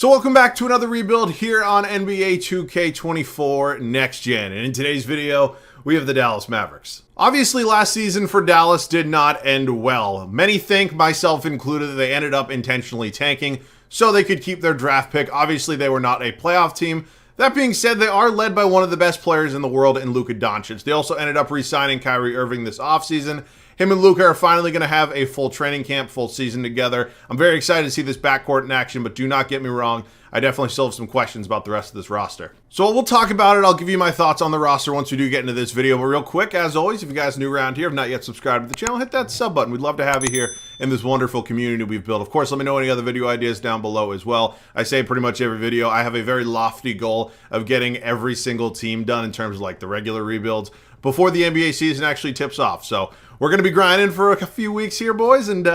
So welcome back to another rebuild here on NBA 2K24 Next Gen. And in today's video, we have the Dallas Mavericks. Obviously, last season for Dallas did not end well. Many think, myself included, that they ended up intentionally tanking so they could keep their draft pick. Obviously, they were not a playoff team. That being said, they are led by one of the best players in the world in Luka Doncic. They also ended up re-signing Kyrie Irving this offseason. Him and Luka are finally going to have a full training camp, full season together. I'm very excited to see this backcourt in action, but do not get me wrong, I definitely still have some questions about the rest of this roster. So we'll talk about it. I'll give you my thoughts on the roster once we do get into this video. But real quick, as always, if you guys are new around here, have not yet subscribed to the channel, hit that sub button. We'd love to have you here in this wonderful community we've built. Of course, let me know any other video ideas down below as well. I say pretty much every video, I have a very lofty goal of getting every single team done in terms of like the regular rebuilds before the NBA season actually tips off. So we're going to be grinding for a few weeks here, boys, and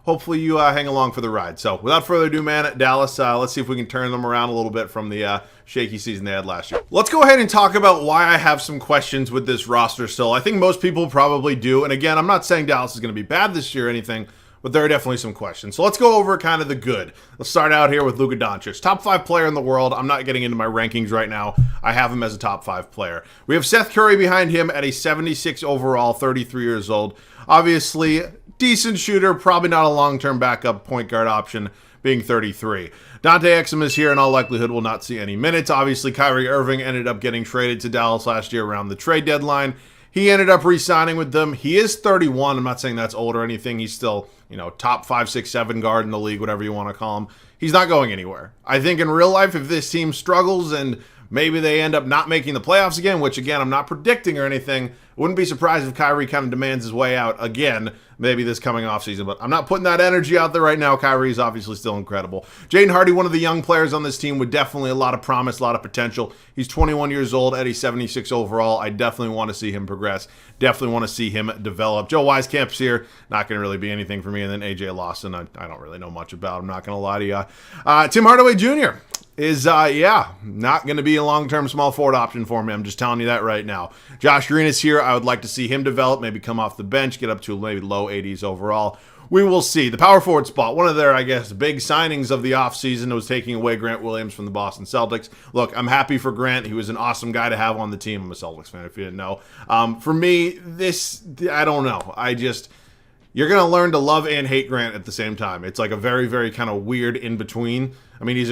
hopefully you hang along for the ride. So without further ado, man, Dallas, let's see if we can turn them around a little bit from the shaky season they had last year. Let's go ahead and talk about why I have some questions with this roster still. I think most people probably do. And again, I'm not saying Dallas is going to be bad this year or anything, but there are definitely some questions. So let's go over kind of the good. Let's start out here with Luka Doncic. Top 5 player in the world. I'm not getting into my rankings right now. I have him as a top 5 player. We have Seth Curry behind him at a 76 overall, 33 years old. Obviously, decent shooter, probably not a long-term backup point guard option, being 33. Dante Exum is here, in all likelihood will not see any minutes. Obviously, Kyrie Irving ended up getting traded to Dallas last year around the trade deadline. He ended up re-signing with them. He is 31. I'm not saying that's old or anything. He's still, top 5, 6, 7 guard in the league, whatever you want to call him. He's not going anywhere. I think in real life, if this team struggles and maybe they end up not making the playoffs again, which again, I'm not predicting or anything, wouldn't be surprised if Kyrie kind of demands his way out again, maybe this coming offseason. But I'm not putting that energy out there right now. Kyrie's obviously still incredible. Jaden Hardy, one of the young players on this team with definitely a lot of promise, a lot of potential. He's 21 years old at a 76 overall. I definitely want to see him progress. Definitely want to see him develop. Joe Wisekamp's here. Not going to really be anything for me. And then AJ Lawson, I don't really know much about. I'm not going to lie to you. Tim Hardaway Jr. is, not going to be a long-term small forward option for me. I'm just telling you that right now. Josh Green is here. I would like to see him develop, maybe come off the bench, get up to maybe low 80s overall. We will see. The power forward spot, one of their, big signings of the offseason was taking away Grant Williams from the Boston Celtics. Look, I'm happy for Grant. He was an awesome guy to have on the team. I'm a Celtics fan, if you didn't know. For me, I don't know. You're going to learn to love and hate Grant at the same time. It's like a very, very kind of weird in-between. I mean, he's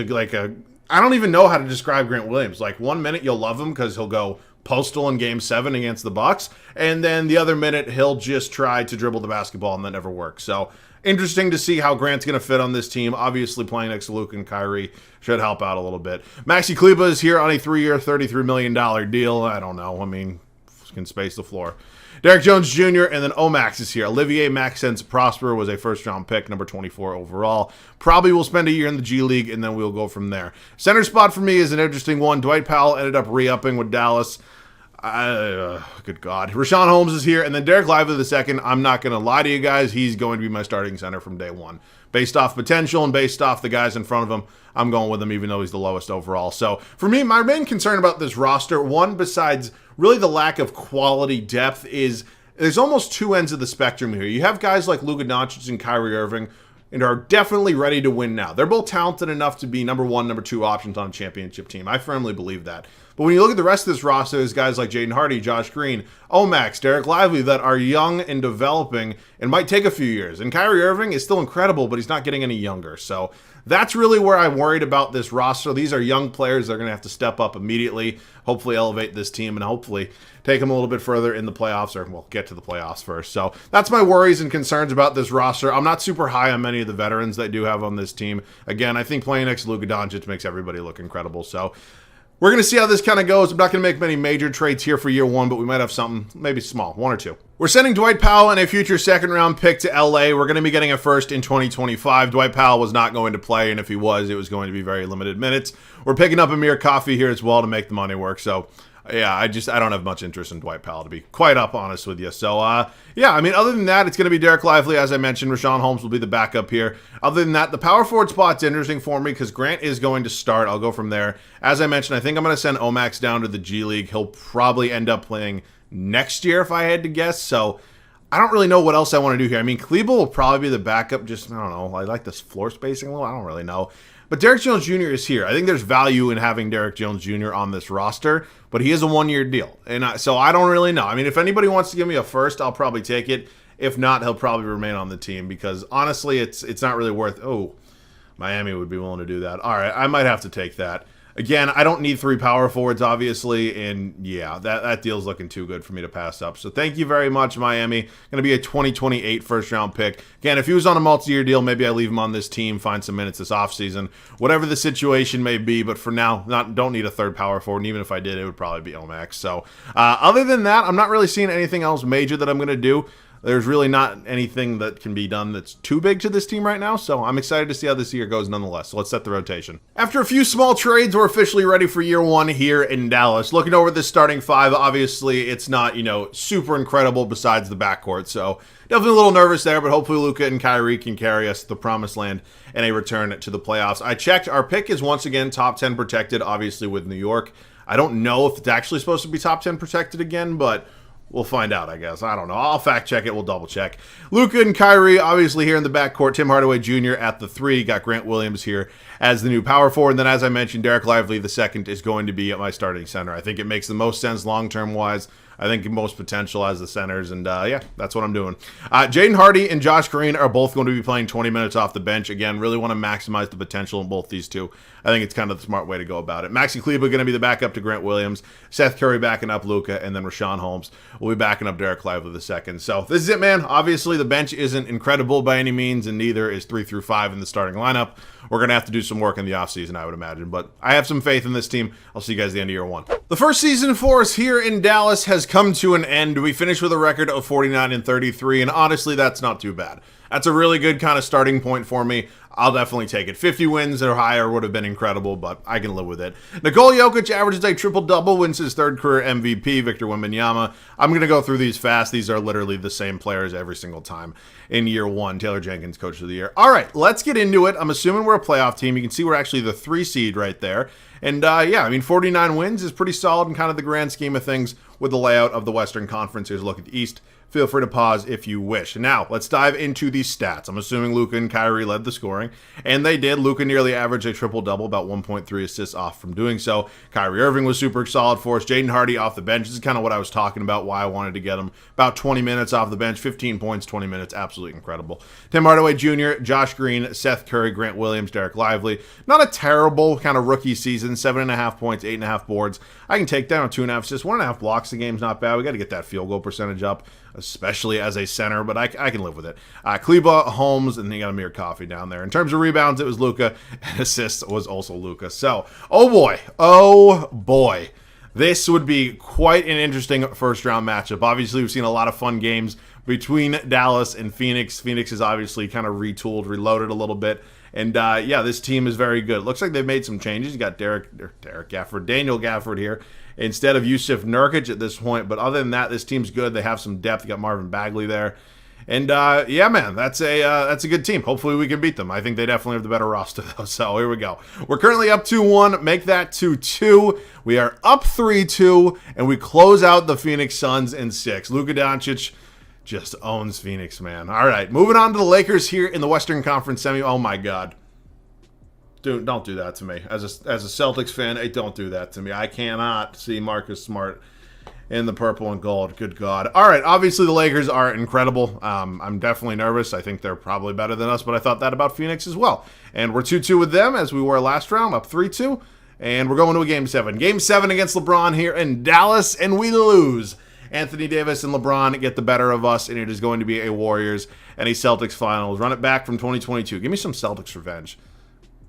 I don't even know how to describe Grant Williams. Like, one minute you'll love him because he'll go postal in Game 7 against the Bucks, and then the other minute he'll just try to dribble the basketball and that never works. So interesting to see how Grant's going to fit on this team. Obviously, playing next to Luka and Kyrie should help out a little bit. Maxi Kleber is here on a 3-year, $33 million deal. I don't know. I mean, can space the floor. Derek Jones Jr. and then Omax is here. Olivier Maxence Prosper was a first-round pick, number 24 overall. Probably will spend a year in the G League, and then we'll go from there. Center spot for me is an interesting one. Dwight Powell ended up re-upping with Dallas. Good God. Rashawn Holmes is here, and then Derek Lively II. I'm not going to lie to you guys. He's going to be my starting center from day one. Based off potential and based off the guys in front of him, I'm going with him even though he's the lowest overall. So for me, my main concern about this roster, one besides really the lack of quality depth, is there's almost two ends of the spectrum here. You have guys like Luka Doncic and Kyrie Irving and are definitely ready to win now. They're both talented enough to be number 1, number 2 options on a championship team. I firmly believe that. But when you look at the rest of this roster, there's guys like Jaden Hardy, Josh Green, Omax, Derek Lively that are young and developing and might take a few years. And Kyrie Irving is still incredible, but he's not getting any younger. So that's really where I'm worried about this roster. These are young players that are going to have to step up immediately, hopefully elevate this team, and hopefully take them a little bit further in the playoffs, or we'll get to the playoffs first. So that's my worries and concerns about this roster. I'm not super high on many of the veterans that I do have on this team. Again, I think playing next to Luka Doncic makes everybody look incredible. So we're going to see how this kind of goes. I'm not going to make many major trades here for year one, but we might have something maybe small, 1 or 2. We're sending Dwight Powell and a future second-round pick to LA. We're going to be getting a first in 2025. Dwight Powell was not going to play, and if he was, it was going to be very limited minutes. We're picking up Amir Coffey here as well to make the money work. So yeah, I don't have much interest in Dwight Powell, to be quite honest with you. So, yeah, I mean, other than that, it's going to be Derek Lively. As I mentioned, Rashawn Holmes will be the backup here. Other than that, the power forward spot's interesting for me because Grant is going to start. I'll go from there. As I mentioned, I think I'm going to send Omax down to the G League. He'll probably end up playing next year if I had to guess. So I don't really know what else I want to do here. I mean, Kleber will probably be the backup. Just, I don't know. I like this floor spacing a little. I don't really know. But Derrick Jones Jr. is here. I think there's value in having Derrick Jones Jr. on this roster, but he is a one-year deal. And so I don't really know. I mean, if anybody wants to give me a first, I'll probably take it. If not, he'll probably remain on the team because honestly, it's not really worth. Oh, Miami would be willing to do that. All right, I might have to take that. Again, I don't need 3 power forwards, obviously, and yeah, that deal's looking too good for me to pass up. So thank you very much, Miami. Going to be a 2028 first-round pick. Again, if he was on a multi-year deal, maybe I leave him on this team, find some minutes this offseason, whatever the situation may be. But for now, don't need a third power forward, and even if I did, it would probably be Omax. So other than that, I'm not really seeing anything else major that I'm going to do. There's really not anything that can be done that's too big to this team right now, so I'm excited to see how this year goes nonetheless. So let's set the rotation. After a few small trades, we're officially ready for year one here in Dallas. Looking over this starting five, obviously it's not, super incredible besides the backcourt, so definitely a little nervous there, but hopefully Luka and Kyrie can carry us to the promised land and a return to the playoffs. I checked, our pick is once again top 10 protected, obviously with New York. I don't know if it's actually supposed to be top 10 protected again, but we'll find out, I guess. I don't know. I'll fact check it. We'll double check. Luka and Kyrie, obviously, here in the backcourt. Tim Hardaway Jr. at the 3. Got Grant Williams here as the new power forward. And then, as I mentioned, Derek Lively, the second, is going to be at my starting center. I think it makes the most sense long-term wise. I think most potential as the centers, and yeah, that's what I'm doing. Jaden Hardy and Josh Green are both going to be playing 20 minutes off the bench. Again, really want to maximize the potential in both these two. I think it's kind of the smart way to go about it. Maxi Kleber going to be the backup to Grant Williams, Seth Curry backing up Luka, and then Rashawn Holmes will be backing up Derek Lively the second. So this is it, man. Obviously, the bench isn't incredible by any means, and neither is 3 through 5 in the starting lineup. We're going to have to do some work in the offseason, I would imagine. But I have some faith in this team. I'll see you guys at the end of year one. The first season for us here in Dallas has come to an end. We finished with a record of 49-33, and honestly, that's not too bad. That's a really good kind of starting point for me. I'll definitely take it. 50 wins or higher would have been incredible, but I can live with it. Nikola Jokic averages a triple-double, wins his third career MVP. Victor Wembanyama. I'm going to go through these fast. These are literally the same players every single time in year one. Taylor Jenkins, Coach of the Year. All right, let's get into it. I'm assuming we're a playoff team. You can see we're actually the 3 seed right there. And yeah, I mean, 49 wins is pretty solid in kind of the grand scheme of things with the layout of the Western Conference. Here's a look at the East. Feel free to pause if you wish. Now, let's dive into these stats. I'm assuming Luka and Kyrie led the scoring, and they did. Luka nearly averaged a triple-double, about 1.3 assists off from doing so. Kyrie Irving was super solid for us. Jaden Hardy off the bench. This is kind of what I was talking about, why I wanted to get him. About 20 minutes off the bench, 15 points, 20 minutes, absolutely incredible. Tim Hardaway Jr., Josh Green, Seth Curry, Grant Williams, Derek Lively. Not a terrible kind of rookie season, 7.5 points, 8.5 boards. I can take down 2.5 assists, 1.5 blocks. The game's not bad. We got to get that field goal percentage up, especially as a center, but I can live with it. Kleber, Holmes, and then you got Amir Coffey down there. In terms of rebounds, it was Luka, and assists was also Luka. So, oh boy, this would be quite an interesting first-round matchup. Obviously, we've seen a lot of fun games between Dallas and Phoenix. Phoenix is obviously kind of retooled, reloaded a little bit. And yeah, this team is very good. Looks like they've made some changes. You got Daniel Gafford here instead of Yusuf Nurkic at this point. But other than that, this team's good. They have some depth. You got Marvin Bagley there. And yeah, man, that's a good team. Hopefully we can beat them. I think they definitely have the better roster, though. So here we go. We're currently up 2-1. Make that 2-2. We are up 3-2, and we close out the Phoenix Suns in 6. Luka Doncic just owns Phoenix, man. All right, moving on to the Lakers here in the Western Conference semi. Oh, my God. Dude, don't do that to me. As a Celtics fan, hey, don't do that to me. I cannot see Marcus Smart in the purple and gold. Good God. All right, obviously the Lakers are incredible. I'm definitely nervous. I think they're probably better than us, but I thought that about Phoenix as well. And we're 2-2 with them as we were last round, up 3-2. And we're going to a Game 7. Game 7 against LeBron here in Dallas, and we lose. Anthony Davis and LeBron get the better of us, and it is going to be a Warriors and a Celtics finals. Run it back from 2022. Give me some Celtics revenge.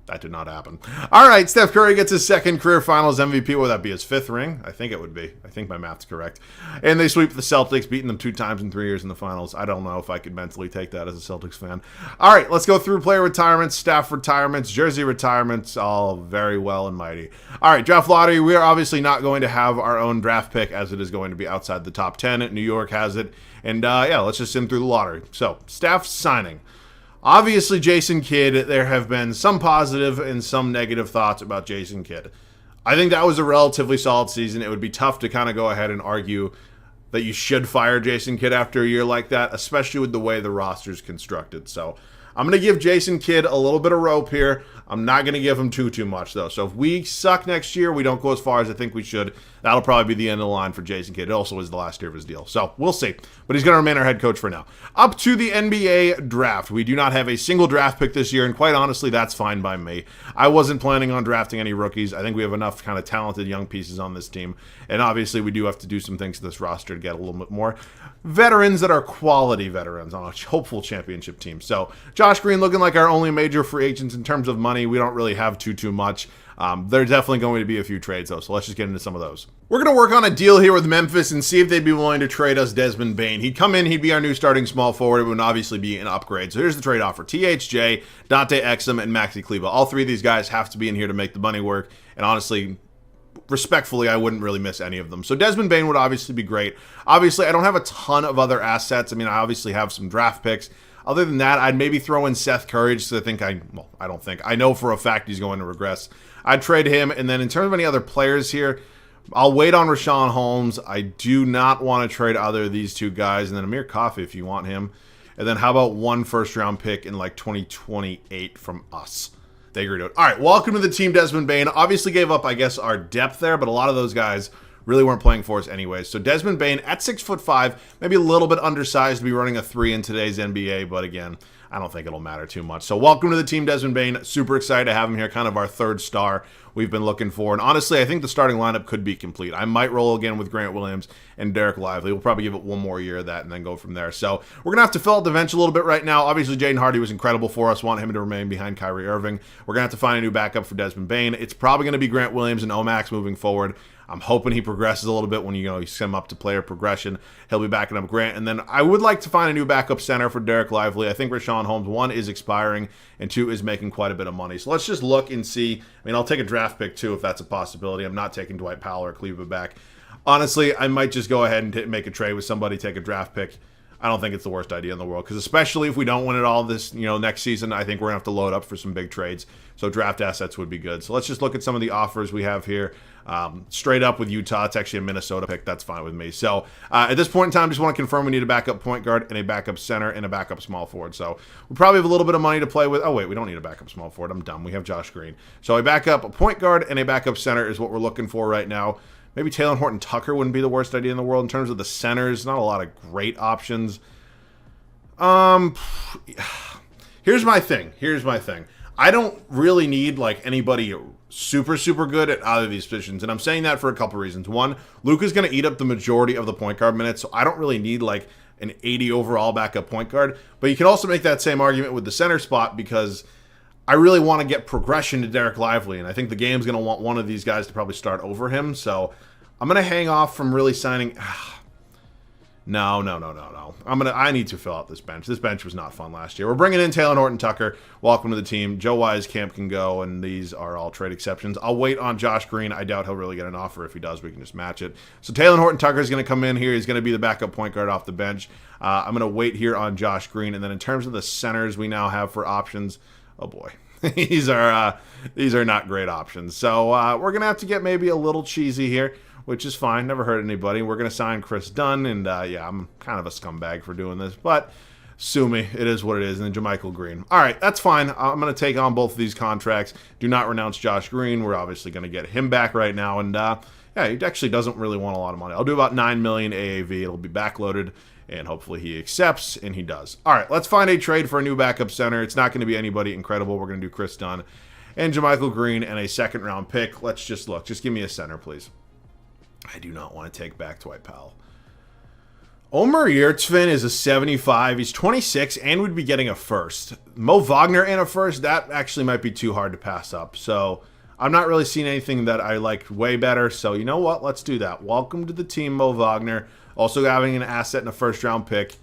That did not happen. All right, Steph Curry gets his second career finals MVP. Would that be his 5th ring? I think it would be. I think my math's correct. And they sweep the Celtics, beating them 2 times in 3 years in the finals. I don't know if I could mentally take that as a Celtics fan. All right, let's go through player retirements, staff retirements, jersey retirements, all very well and mighty. All right, draft lottery. We are obviously not going to have our own draft pick as it is going to be outside the top 10. New York has it. And yeah, let's just sim through the lottery. So, staff signing. Obviously, Jason Kidd, there have been some positive and some negative thoughts about Jason Kidd. I think that was a relatively solid season. It would be tough to kind of go ahead and argue that you should fire Jason Kidd after a year like that, especially with the way the roster is constructed. So I'm going to give Jason Kidd a little bit of rope here. I'm not going to give him too much, though. So if we suck next year, we don't go as far as I think we should, that'll probably be the end of the line for Jason Kidd. It also is the last year of his deal. So we'll see. But he's going to remain our head coach for now. Up to the NBA draft. We do not have a single draft pick this year, and quite honestly, that's fine by me. I wasn't planning on drafting any rookies. I think we have enough kind of talented young pieces on this team. And obviously, we do have to do some things to this roster to get a little bit more veterans that are quality veterans on a hopeful championship team. So Josh Green looking like our only major free agents in terms of money. We don't really have too much. There's definitely going to be a few trades, though, so let's just get into some of those. We're going to work on a deal here with Memphis and see if they'd be willing to trade us Desmond Bane. He'd come in, he'd be our new starting small forward. It would obviously be an upgrade. So here's the trade offer. THJ, Dante Exum, and Maxi Kleber. All three of these guys have to be in here to make the money work, and honestly, respectfully, I wouldn't really miss any of them. So Desmond Bane would obviously be great. Obviously, I don't have a ton of other assets. I mean, I obviously have some draft picks. Other than that, I'd maybe throw in Seth Curry just because I know for a fact he's going to regress. I'd trade him. And then in terms of any other players here, I'll wait on Rashawn Holmes. I do not want to trade either of these two guys. And then Amir Coffey if you want him. And then how about one first-round pick in like 2028 from us? They agreed to it. All right, welcome to the team, Desmond Bane. Obviously gave up, I guess, our depth there, but a lot of those guys really weren't playing for us anyway. So Desmond Bane at 6'5", maybe a little bit undersized to be running a 3 in today's NBA, but again, I don't think it'll matter too much. So welcome to the team, Desmond Bane. Super excited to have him here, kind of our third star we've been looking for. And honestly, I think the starting lineup could be complete. I might roll again with Grant Williams and Derek Lively. We'll probably give it one more year of that and then go from there. So we're going to have to fill out the bench a little bit right now. Obviously, Jaden Hardy was incredible for us. Want him to remain behind Kyrie Irving. We're going to have to find a new backup for Desmond Bane. It's probably going to be Grant Williams and Omax moving forward. I'm hoping he progresses a little bit when you send him up to player progression. He'll be backing up Grant. And then I would like to find a new backup center for Derek Lively. I think Rashawn Holmes, 1, is expiring, and 2, is making quite a bit of money. So let's just look and see. I mean, I'll take a draft pick, too, if that's a possibility. I'm not taking Dwight Powell or Cleveland back. Honestly, I might just go ahead and make a trade with somebody, take a draft pick. I don't think it's the worst idea in the world, because especially if we don't win it all this, next season, I think we're going to have to load up for some big trades. So draft assets would be good. So let's just look at some of the offers we have here. Straight up with Utah, it's actually a Minnesota pick. That's fine with me. So at this point in time, just want to confirm we need a backup point guard and a backup center and a backup small forward. So we probably have a little bit of money to play with. Oh, wait, we don't need a backup small forward. I'm dumb. We have Josh Green. So a backup point guard and a backup center is what we're looking for right now. Maybe Taylor Horton Tucker wouldn't be the worst idea in the world in terms of the centers. Not a lot of great options. Here's my thing. I don't really need anybody super good at either of these positions, and I'm saying that for a couple reasons. One, Luka's going to eat up the majority of the point guard minutes, so I don't really need an 80 overall backup point guard. But you can also make that same argument with the center spot, because I really want to get progression to Derek Lively, and I think the game's going to want one of these guys to probably start over him. So I'm going to hang off from really signing. No. I need to fill out this bench. This bench was not fun last year. We're bringing in Taylor Horton Tucker. Welcome to the team. Joe Wieskamp can go, and these are all trade exceptions. I'll wait on Josh Green. I doubt he'll really get an offer. If he does, we can just match it. So Taylor Horton Tucker is going to come in here. He's going to be the backup point guard off the bench. I'm going to wait here on Josh Green. And then in terms of the centers we now have for options, oh boy. these are not great options. So we're going to have to get maybe a little cheesy here, which is fine. Never hurt anybody. We're going to sign Chris Dunn, and yeah, I'm kind of a scumbag for doing this, but sue me. It is what it is. And then JaMychal Green. All right, that's fine. I'm going to take on both of these contracts. Do not renounce Josh Green. We're obviously going to get him back right now, and yeah, he actually doesn't really want a lot of money. I'll do about $9 million AAV. It'll be backloaded, and hopefully he accepts, and he does. All right, let's find a trade for a new backup center. It's not going to be anybody incredible. We're going to do Chris Dunn and JaMychal Green and a second-round pick. Let's just look. Just give me a center, please. I do not want to take back Dwight Powell. Omer Yurtseven is a 75. He's 26 and would be getting a first. Mo Wagner and a first, that actually might be too hard to pass up. So I'm not really seeing anything that I like way better. So you know what? Let's do that. Welcome to the team, Mo Wagner. Also having an asset and a first-round pick.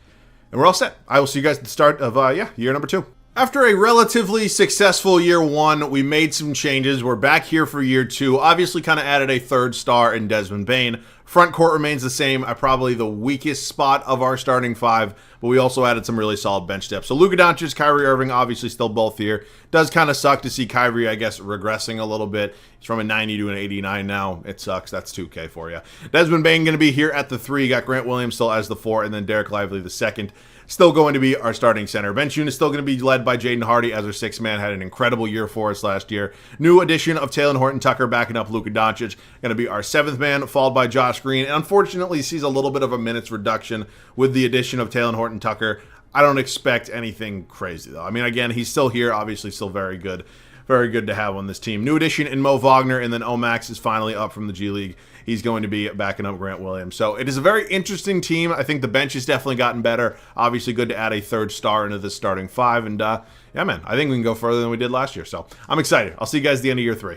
And we're all set. I will see you guys at the start of, year number 2. After a relatively successful year 1, we made some changes. We're back here for year 2. Obviously kind of added a third star in Desmond Bane. Front court remains the same. Probably the weakest spot of our starting five, but we also added some really solid bench depth. So Luka Doncic, Kyrie Irving, obviously still both here. Does kind of suck to see Kyrie, I guess, regressing a little bit. He's from a 90 to an 89 now. It sucks. That's 2K for you. Desmond Bane going to be here at the 3. You got Grant Williams still as the 4, and then Derek Lively the 2nd. Still going to be our starting center. Bench unit still going to be led by Jaden Hardy as our 6th man. Had an incredible year for us last year. New addition of Taylor Horton-Tucker backing up Luka Doncic. Going to be our 7th man, followed by Josh Green. And unfortunately sees a little bit of a minutes reduction with the addition of Taylor Horton-Tucker. I don't expect anything crazy, though. I mean, again, he's still here. Obviously still very good. Very good to have on this team. New addition in Mo Wagner, and then Omax is finally up from the G League. He's going to be backing up Grant Williams. So it is a very interesting team. I think the bench has definitely gotten better. Obviously good to add a 3rd star into the starting 5. And yeah, man, I think we can go further than we did last year. So I'm excited. I'll see you guys at the end of year 3.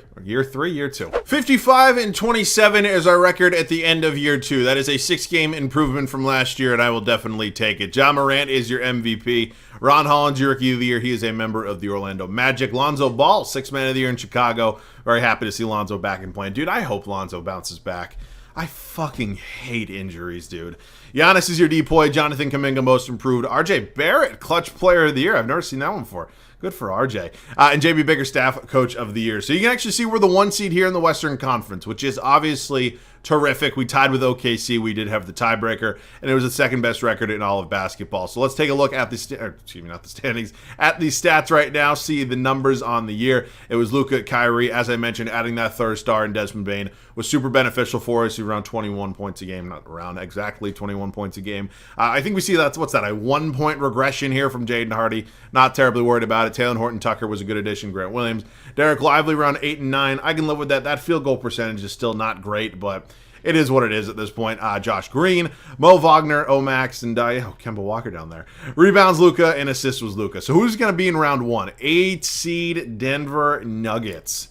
Year 2. 55-27 is our record at the end of year 2. That is a 6-game improvement from last year, and I will definitely take it. Ja Morant is your MVP. Ron Holland's your Rookie of the Year. He is a member of the Orlando Magic. Lonzo Ball, 6th man of the year in Chicago. Very happy to see Lonzo back and playing. Dude, I hope Lonzo bounces back. I fucking hate injuries, dude. Giannis is your DPOY. Jonathan Kuminga, most improved. RJ Barrett, clutch player of the year. I've never seen that one before. Good for RJ. And JB Bickerstaff, coach of the year. So you can actually see we're the 1 seed here in the Western Conference, which is obviously terrific. We tied with OKC. We did have the tiebreaker, and it was the 2nd best record in all of basketball. So let's take a look at the standings, at the stats right now. See the numbers on the year. It was Luka, Kyrie, as I mentioned, adding that 3rd star in Desmond Bane was super beneficial for us. Around 21 points a game, not around exactly 21 points a game. I think we see that's a 1-point regression here from Jaden Hardy. Not terribly worried about it. Taylor Horton-Tucker was a good addition. Grant Williams, Derek Lively around 8 and 9. I can live with that. That field goal percentage is still not great, but it is what it is at this point. Josh Green, Mo Wagner, Omax, and Kemba Walker down there. Rebounds, Luka, and assists was Luka. So who's going to be in round 1? 8 seed Denver Nuggets.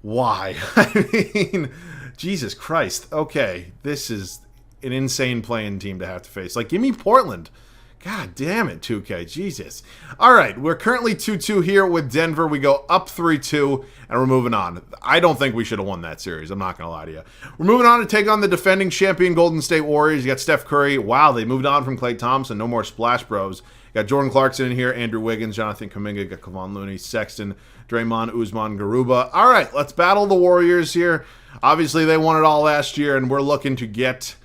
Why? I mean, Jesus Christ. Okay, this is an insane playing team to have to face. Like, give me Portland. God damn it, 2K. Jesus. All right, we're currently 2-2 here with Denver. We go up 3-2, and we're moving on. I don't think we should have won that series. I'm not going to lie to you. We're moving on to take on the defending champion Golden State Warriors. You got Steph Curry. Wow, they moved on from Klay Thompson. No more Splash Bros. You got Jordan Clarkson in here, Andrew Wiggins, Jonathan Kuminga, got Kevon Looney, Sexton, Draymond, Usman, Garuba. All right, let's battle the Warriors here. Obviously, they won it all last year, and we're looking to get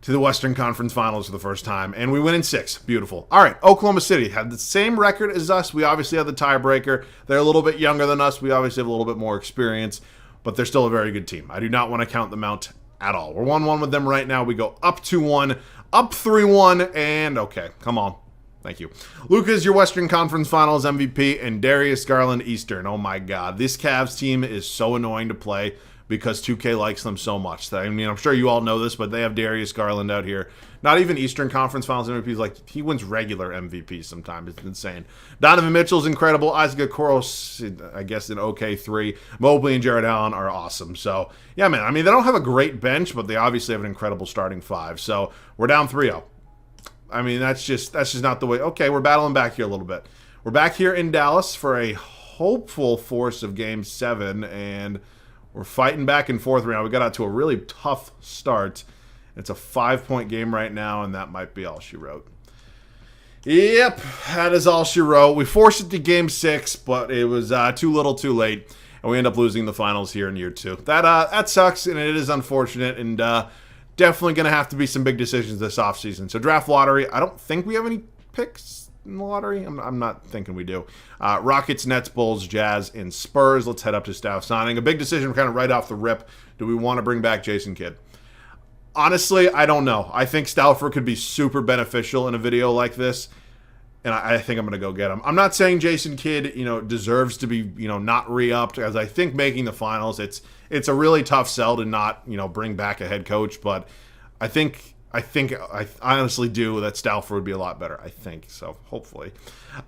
to the Western Conference Finals for the first time, and we win in 6. Beautiful. All right, Oklahoma City had the same record as us. We obviously have the tiebreaker. They're a little bit younger than us. We obviously have a little bit more experience, but they're still a very good team. I do not want to count them out at all. We're 1-1 with them right now. We go up 2-1, up 3-1, and okay, come on. Thank you. Luka's your Western Conference Finals MVP, and Darius Garland Eastern. Oh my God, this Cavs team is so annoying to play because 2K likes them so much. I mean, I'm sure you all know this, but they have Darius Garland out here. Not even Eastern Conference Finals MVPs. Like, he wins regular MVPs sometimes. It's insane. Donovan Mitchell's incredible. Isaac Okoro, I guess, an okay 3. Mobley and Jared Allen are awesome. So, yeah, man. I mean, they don't have a great bench, but they obviously have an incredible starting 5. So, we're down 3-0. I mean, that's just not the way. Okay, we're battling back here a little bit. We're back here in Dallas for a hopeful force of Game 7, and we're fighting back and forth right now. We got out to a really tough start. It's a 5-point game right now, and that might be all she wrote. Yep, that is all she wrote. We forced it to Game 6, but it was too little too late, and we end up losing the finals here in year 2. That sucks, and it is unfortunate, and definitely going to have to be some big decisions this offseason. So draft lottery, I don't think we have any picks in the lottery. I'm not thinking we do. Rockets, Nets, Bulls, Jazz, and Spurs. Let's head up to staff signing. A big decision kind of right off the rip. Do we want to bring back Jason Kidd? Honestly, I don't know. I think Stauffer could be super beneficial in a video like this, and I think I'm going to go get him. I'm not saying Jason Kidd, deserves to be, not re-upped, as I think making the finals, it's a really tough sell to not, bring back a head coach, but I honestly do that Stauffer would be a lot better. I think so, hopefully.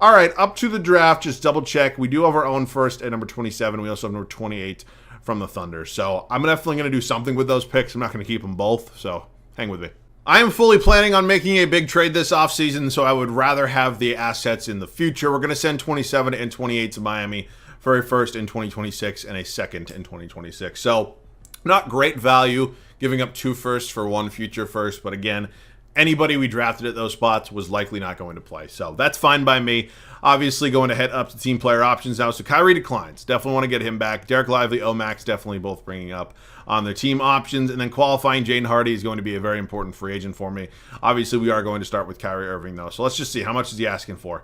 All right, up to the draft, just double check. We do have our own first at number 27. We also have number 28 from the Thunder. So I'm definitely going to do something with those picks. I'm not going to keep them both, so hang with me. I am fully planning on making a big trade this offseason, so I would rather have the assets in the future. We're going to send 27 and 28 to Miami for a first in 2026 and a second in 2026. So Not great value, giving up 2 firsts for 1 future first, but again, anybody we drafted at those spots was likely not going to play. So that's fine by me. Obviously going to head up to team player options now. So Kyrie declines. Definitely want to get him back. Derek Lively, Omax definitely both bringing up on their team options. And then qualifying Jaden Hardy is going to be a very important free agent for me. Obviously we are going to start with Kyrie Irving though. So let's just see. How much is he asking for?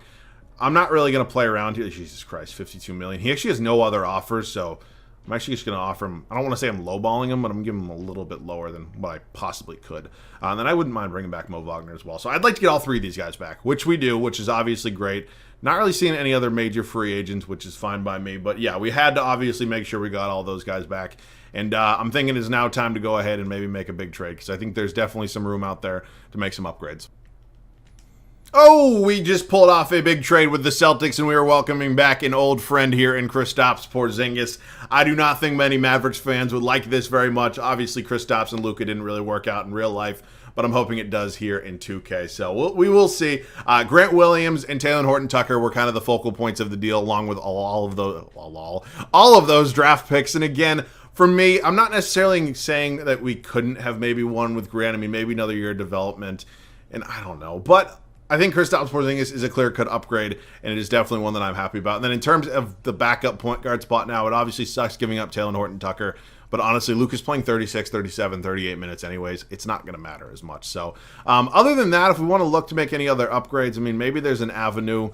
I'm not really going to play around here. Jesus Christ, $52 million. He actually has no other offers, so I'm actually just going to offer him, I don't want to say I'm lowballing him, but I'm giving him a little bit lower than what I possibly could. And then I wouldn't mind bringing back Mo Wagner as well. So I'd like to get all 3 of these guys back, which we do, which is obviously great. Not really seeing any other major free agents, which is fine by me. But yeah, we had to obviously make sure we got all those guys back. And I'm thinking it's now time to go ahead and maybe make a big trade, because I think there's definitely some room out there to make some upgrades. Oh, we just pulled off a big trade with the Celtics, and we are welcoming back an old friend here in Kristaps Porzingis. I do not think many Mavericks fans would like this very much. Obviously, Kristaps and Luka didn't really work out in real life, but I'm hoping it does here in 2K. So we will see. Grant Williams and Taylor Horton-Tucker were kind of the focal points of the deal, along with all of those draft picks. And again, for me, I'm not necessarily saying that we couldn't have maybe won with Grant. I mean, maybe another year of development, and I don't know, but I think Kristaps Porzingis is a clear-cut upgrade, and it is definitely one that I'm happy about. And then in terms of the backup point guard spot now, it obviously sucks giving up Taylor Horton-Tucker, but honestly, Luka's playing 36, 37, 38 minutes anyways. It's not going to matter as much. So other than that, if we want to look to make any other upgrades, I mean, maybe there's an avenue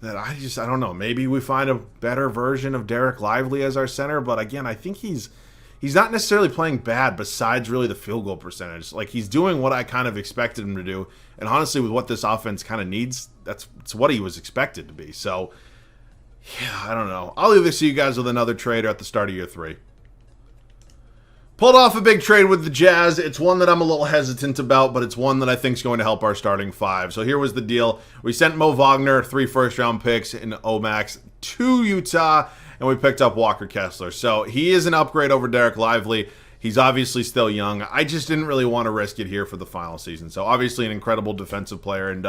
that I don't know. Maybe we find a better version of Derek Lively as our center, but again, I think he's not necessarily playing bad besides really the field goal percentage. Like, he's doing what I kind of expected him to do. And honestly, with what this offense kind of needs, it's what he was expected to be. So, yeah, I don't know. I'll either see you guys with another trade or at the start of year 3. Pulled off a big trade with the Jazz. It's one that I'm a little hesitant about, but it's one that I think is going to help our starting 5. So here was the deal. We sent Mo Wagner 3 first-round picks in Omax to Utah, and we picked up Walker Kessler. So he is an upgrade over Derek Lively. He's obviously still young. I just didn't really want to risk it here for the final season. So obviously an incredible defensive player, and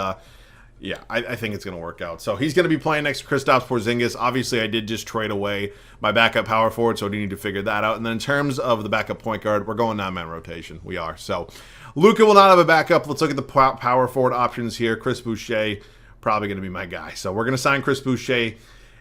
yeah, I think it's going to work out. So he's going to be playing next to Kristaps Porzingis. Obviously, I did just trade away my backup power forward, so I do need to figure that out. And then in terms of the backup point guard, we're going 9-man rotation. We are. So Luka will not have a backup. Let's look at the power forward options here. Chris Boucher, probably going to be my guy. So we're going to sign Chris Boucher,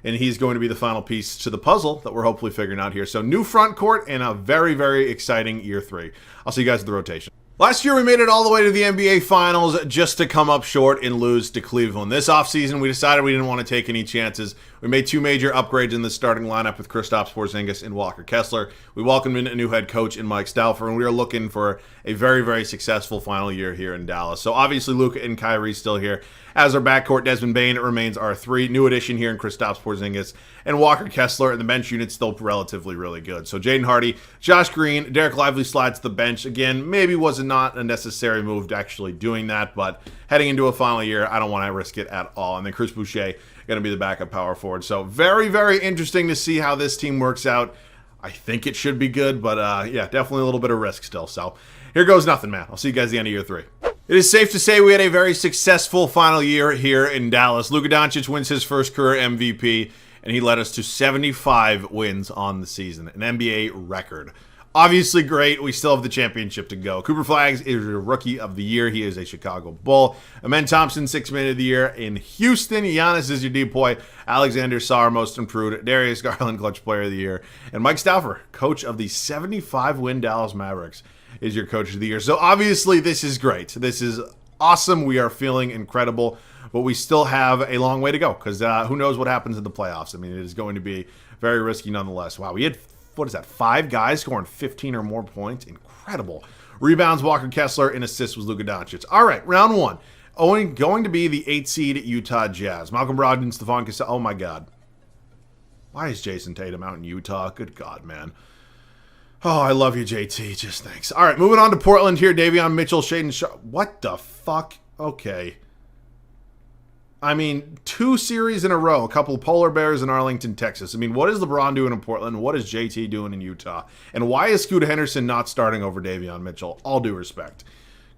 and he's going to be the final piece to the puzzle that we're hopefully figuring out here. So new front court and a very, very exciting year 3. I'll see you guys at the rotation. Last year, we made it all the way to the NBA Finals just to come up short and lose to Cleveland. This offseason, we decided we didn't want to take any chances. We made 2 major upgrades in the starting lineup with Kristaps Porzingis and Walker Kessler. We welcomed in a new head coach in Mike Stauffer, and we are looking for a very, very successful final year here in Dallas. So obviously, Luka and Kyrie still here. As our backcourt, Desmond Bane remains our 3. New addition here in Kristaps Porzingis and Walker Kessler, and the bench unit's still relatively really good. So Jaden Hardy, Josh Green, Derek Lively slides to the bench. Again, maybe was not a necessary move to actually doing that, but heading into a final year, I don't want to risk it at all. And then Chris Boucher going to be the backup power forward. So very, very interesting to see how this team works out. I think it should be good, but yeah, definitely a little bit of risk still. So here goes nothing, man. I'll see you guys at the end of year 3. It is safe to say we had a very successful final year here in Dallas. Luka Doncic wins his first career MVP, and he led us to 75 wins on the season, an NBA record. Obviously great. We still have the championship to go. Cooper Flags is your Rookie of the Year. He is a Chicago Bull. Amen Thompson, 6th Man of the Year in Houston. Giannis is your depoy. Alexander Sarr, Most Improved. Darius Garland, Clutch Player of the Year. And Mike Stauffer, coach of the 75-win Dallas Mavericks, is your Coach of the Year. So obviously this is great. This is awesome. We are feeling incredible, but we still have a long way to go because who knows what happens in the playoffs. I mean, it is going to be very risky nonetheless. Wow, we had, 5 guys scoring 15 or more points. Incredible. Rebounds, Walker Kessler, and assists was Luka Doncic. All right, round 1. Going to be the 8 seed Utah Jazz. Malcolm Brogdon, Stephon Cassell. Oh, my God. Why is Jason Tatum out in Utah? Good God, man. Oh, I love you, JT. Just thanks. All right, moving on to Portland here. Davion Mitchell, Shaedon Sharpe. What the fuck? Okay. I mean, 2 series in a row. A couple of Polar Bears in Arlington, Texas. I mean, what is LeBron doing in Portland? What is JT doing in Utah? And why is Scoot Henderson not starting over Davion Mitchell? All due respect.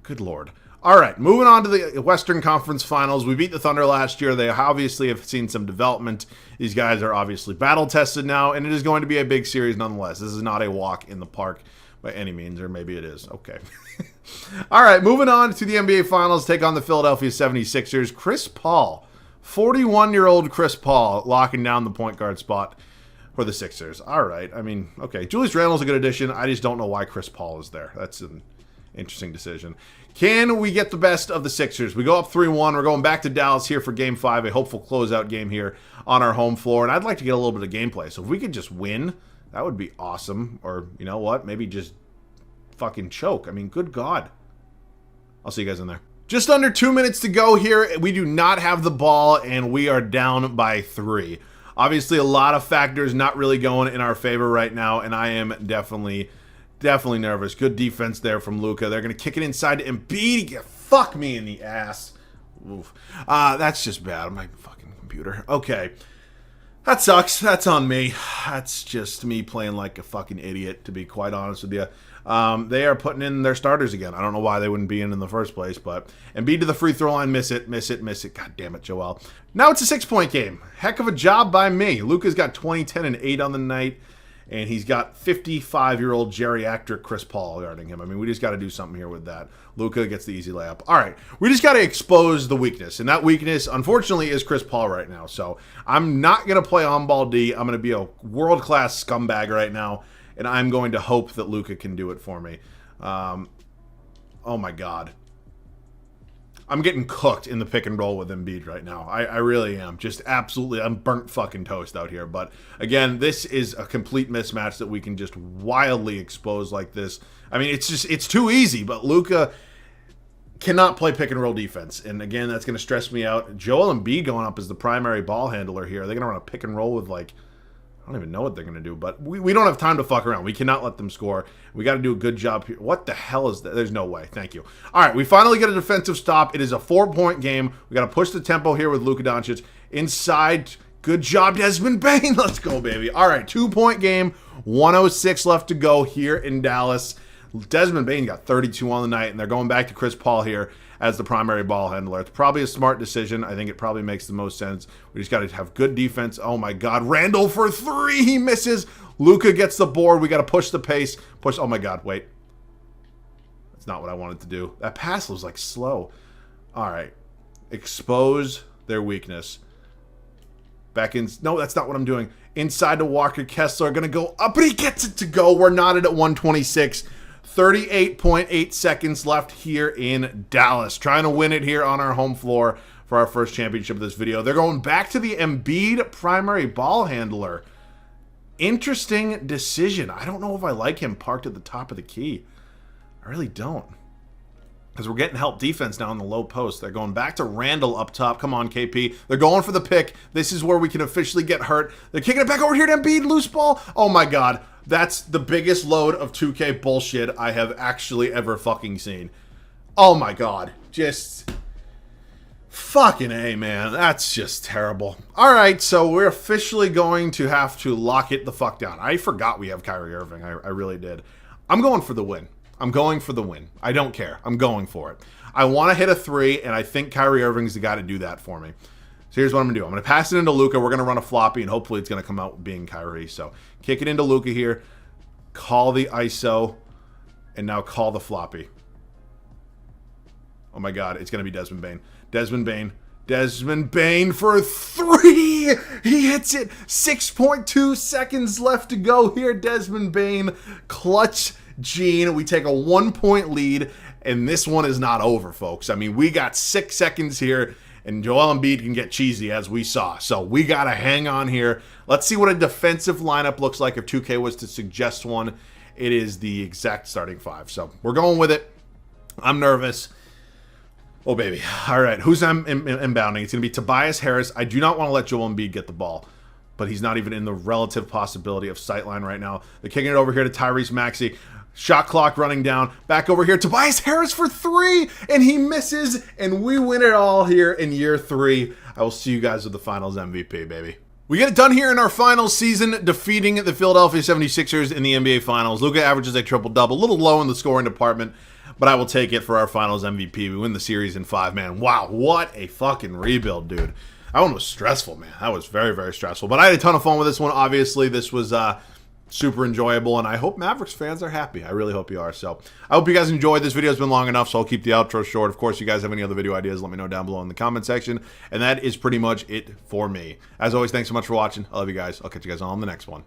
Good Lord. All right, moving on to the Western Conference Finals. We beat the Thunder last year. They obviously have seen some development. These guys are obviously battle-tested now, and it is going to be a big series nonetheless. This is not a walk in the park by any means, or maybe it is. Okay. All right, moving on to the NBA Finals, take on the Philadelphia 76ers. Chris Paul, 41-year-old Chris Paul, locking down the point guard spot for the Sixers. All right, I mean, okay. Julius Randle's a good addition. I just don't know why Chris Paul is there. That's an interesting decision. Can we get the best of the Sixers? We go up 3-1. We're going back to Dallas here for Game 5, a hopeful closeout game here on our home floor. And I'd like to get a little bit of gameplay. So if we could just win, that would be awesome. Or, you know what? Maybe just fucking choke. I mean, good God. I'll see you guys in there. Just under 2 minutes to go here. We do not have the ball, and we are down by 3. Obviously, a lot of factors not really going in our favor right now, and I am definitely nervous. Good defense there from Luka. They're going to kick it inside to Embiid. Fuck me in the ass. Oof. That's just bad on my fucking computer. Okay. That sucks. That's on me. That's just me playing like a fucking idiot, to be quite honest with you. They are putting in their starters again. I don't know why they wouldn't be in the first place, but Embiid to the free throw line. Miss it. God damn it, Joel. Now it's a 6-point game. Heck of a job by me. Luka's got 20, 10, and 8 on the night. And he's got 55-year-old geriatric Chris Paul guarding him. I mean, we just got to do something here with that. Luka gets the easy layup. All right, we just got to expose the weakness. And that weakness, unfortunately, is Chris Paul right now. So I'm not going to play on-ball D. I'm going to be a world-class scumbag right now. And I'm going to hope that Luka can do it for me. Oh, my God. I'm getting cooked in the pick and roll with Embiid right now. I really am. Just absolutely, I'm burnt fucking toast out here. But again, this is a complete mismatch that we can just wildly expose like this. I mean, it's too easy, but Luka cannot play pick and roll defense. And again, that's going to stress me out. Joel Embiid going up as the primary ball handler here. Are they going to run a pick and roll with I don't even know what they're going to do, but we don't have time to fuck around. We cannot let them score. We got to do a good job here. What the hell is that? There's no way. Thank you. All right, we finally get a defensive stop. It is a 4-point game. We got to push the tempo here with Luka Doncic. Inside, good job, Desmond Bane. Let's go, baby. All right, 2-point game, 1:06 left to go here in Dallas. Desmond Bane got 32 on the night, and they're going back to Chris Paul here as the primary ball handler. It's probably a smart decision. I think it probably makes the most sense. We just got to have good defense. Oh, my God. Randle for 3. He misses. Luka gets the board. We got to push the pace. Push. Oh, my God. Wait. That's not what I wanted to do. That pass was, slow. All right. Expose their weakness. Back in. No, that's not what I'm doing. Inside to Walker Kessler. Going to go up, but he gets it to go. We're knotted at 126. 38.8 seconds left here in Dallas. Trying to win it here on our home floor for our first championship of this video. They're going back to the Embiid primary ball handler. Interesting decision. I don't know if I like him parked at the top of the key. I really don't. Because we're getting help defense now in the low post. They're going back to Randle up top. Come on, KP. They're going for the pick. This is where we can officially get hurt. They're kicking it back over here to Embiid. Loose ball. Oh, my God. That's the biggest load of 2K bullshit I have actually ever fucking seen. Oh, my God. Just fucking A, man. That's just terrible. All right, so we're officially going to have to lock it the fuck down. I forgot we have Kyrie Irving. I really did. I'm going for the win. I'm going for the win. I don't care. I'm going for it. I want to hit a 3, and I think Kyrie Irving's the guy to do that for me. So here's what I'm going to do. I'm going to pass it into Luka. We're going to run a floppy, and hopefully it's going to come out being Kyrie. So kick it into Luka here. Call the ISO, and now call the floppy. Oh, my God. It's going to be Desmond Bane. Desmond Bane. Desmond Bane for 3. He hits it. 6.2 seconds left to go here. Desmond Bane. Clutch Gene. We take a 1-point lead, and this one is not over, folks. I mean, we got 6 seconds here, and Joel Embiid can get cheesy, as we saw. So we got to hang on here. Let's see what a defensive lineup looks like if 2K was to suggest one. It is the exact starting 5. So we're going with it. I'm nervous. Oh, baby. All right. Who's inbounding? It's going to be Tobias Harris. I do not want to let Joel Embiid get the ball, but he's not even in the relative possibility of sightline right now. They're kicking it over here to Tyrese Maxey. Shot clock running down. Back over here. Tobias Harris for 3. And he misses. And we win it all here in year 3. I will see you guys with the finals MVP, baby. We get it done here in our final season, defeating the Philadelphia 76ers in the NBA Finals. Luka averages a triple-double. A little low in the scoring department, but I will take it for our finals MVP. We win the series in 5, man. Wow, what a fucking rebuild, dude. That one was stressful, man. That was very, very stressful. But I had a ton of fun with this one. Obviously, this was super enjoyable, and I hope Mavericks fans are happy. I really hope you are. So I hope you guys enjoyed. This video has been long enough, so I'll keep the outro short. Of course, you guys have any other video ideas, let me know down below in the comment section. And that is pretty much it for me. As always, thanks so much for watching. I love you guys. I'll catch you guys on the next one.